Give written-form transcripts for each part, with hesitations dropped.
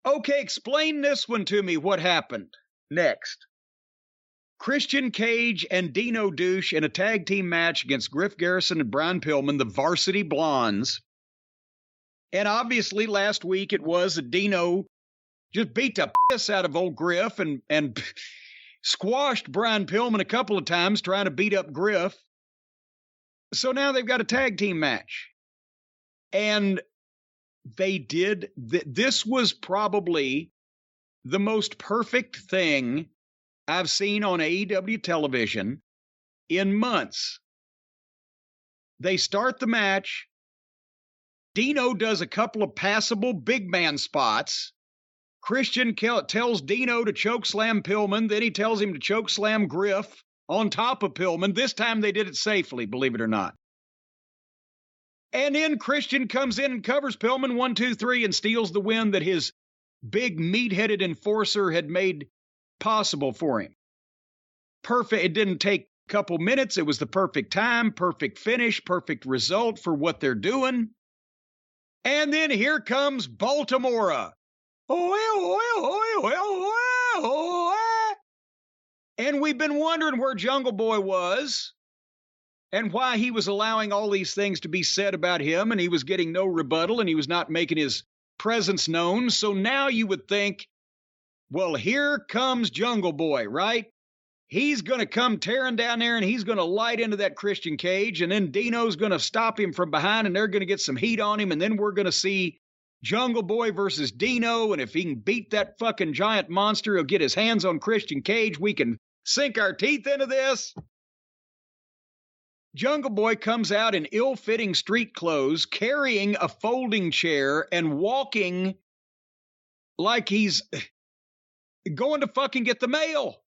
Okay, explain this one to me. What happened next? Christian Cage and Dino Douche in a tag team match against Griff Garrison and Brian Pillman, the Varsity Blondes. And obviously last week it was Dino just beat the piss out of old Griff and squashed Brian Pillman a couple of times trying to beat up Griff. So now they've got a tag team match. And they did, this was probably the most perfect thing I've seen on AEW television in months. They start the match. Dino does a couple of passable big man spots. Christian tells Dino to chokeslam Pillman. Then he tells him to chokeslam Griff on top of Pillman. This time they did it safely, believe it or not. And then Christian comes in and covers Pillman 1, 2, 3 and steals the win that his big meat-headed enforcer had made possible for him. Perfect. It didn't take a couple minutes. It was the perfect time, perfect finish, perfect result for what they're doing. And then here comes Baltimore. And we've been wondering where Jungle Boy was and why he was allowing all these things to be said about him, and he was getting no rebuttal, and he was not making his presence known. So now you would think, well, here comes Jungle Boy, right? He's going to come tearing down there, and he's going to light into that Christian Cage, and then Dino's going to stop him from behind, and they're going to get some heat on him, and then we're going to see Jungle Boy versus Dino, and if he can beat that fucking giant monster, he'll get his hands on Christian Cage. We can sink our teeth into this. Jungle Boy comes out in ill-fitting street clothes, carrying a folding chair and walking like he's going to fucking get the mail.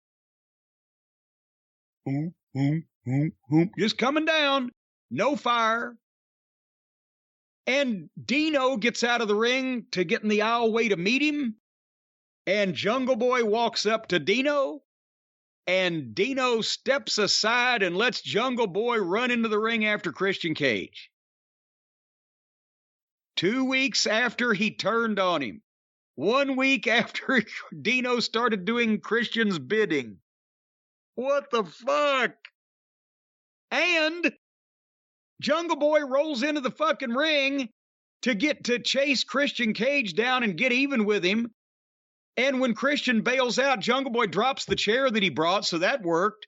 Just coming down, no fire. And Dino gets out of the ring to get in the aisleway to meet him. And Jungle Boy walks up to Dino. And Dino steps aside and lets Jungle Boy run into the ring after Christian Cage. 2 weeks after he turned on him. 1 week after Dino started doing Christian's bidding. What the fuck? And Jungle Boy rolls into the fucking ring to chase Christian Cage down and get even with him. And when Christian bails out, Jungle Boy drops the chair that he brought, so that worked,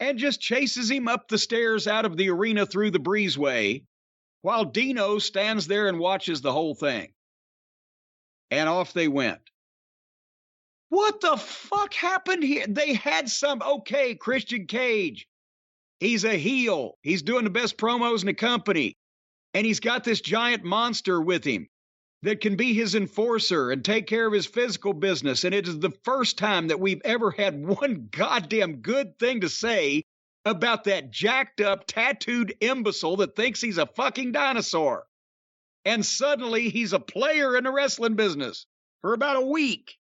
and just chases him up the stairs out of the arena through the breezeway, while Dino stands there and watches the whole thing. And off they went. What the fuck happened here? They had okay, Christian Cage. He's a heel. He's doing the best promos in the company. And he's got this giant monster with him that can be his enforcer and take care of his physical business. And it is the first time that we've ever had one goddamn good thing to say about that jacked up, tattooed imbecile that thinks he's a fucking dinosaur. And suddenly he's a player in the wrestling business for about a week.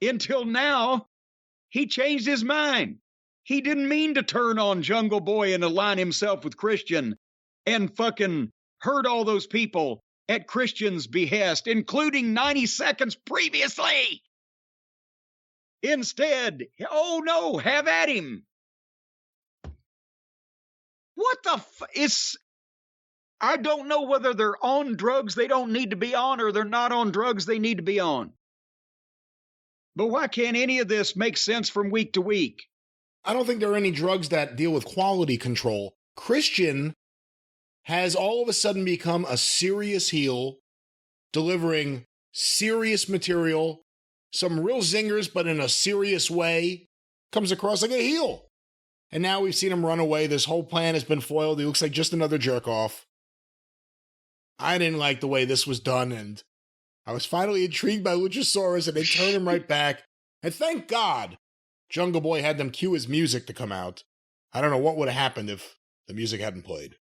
Until now, he changed his mind. He didn't mean to turn on Jungle Boy and align himself with Christian and fucking hurt all those people at Christian's behest, including 90 seconds previously. Instead, oh no, have at him. What the I don't know whether they're on drugs they don't need to be on or they're not on drugs they need to be on. But why can't any of this make sense from week to week? I don't think there are any drugs that deal with quality control. Christian has all of a sudden become a serious heel, delivering serious material, some real zingers, but in a serious way, comes across like a heel. And now we've seen him run away. This whole plan has been foiled. He looks like just another jerk-off. I didn't like the way this was done, and I was finally intrigued by Luchasaurus, and they turned him right back. And thank God Jungle Boy had them cue his music to come out. I don't know what would have happened if the music hadn't played.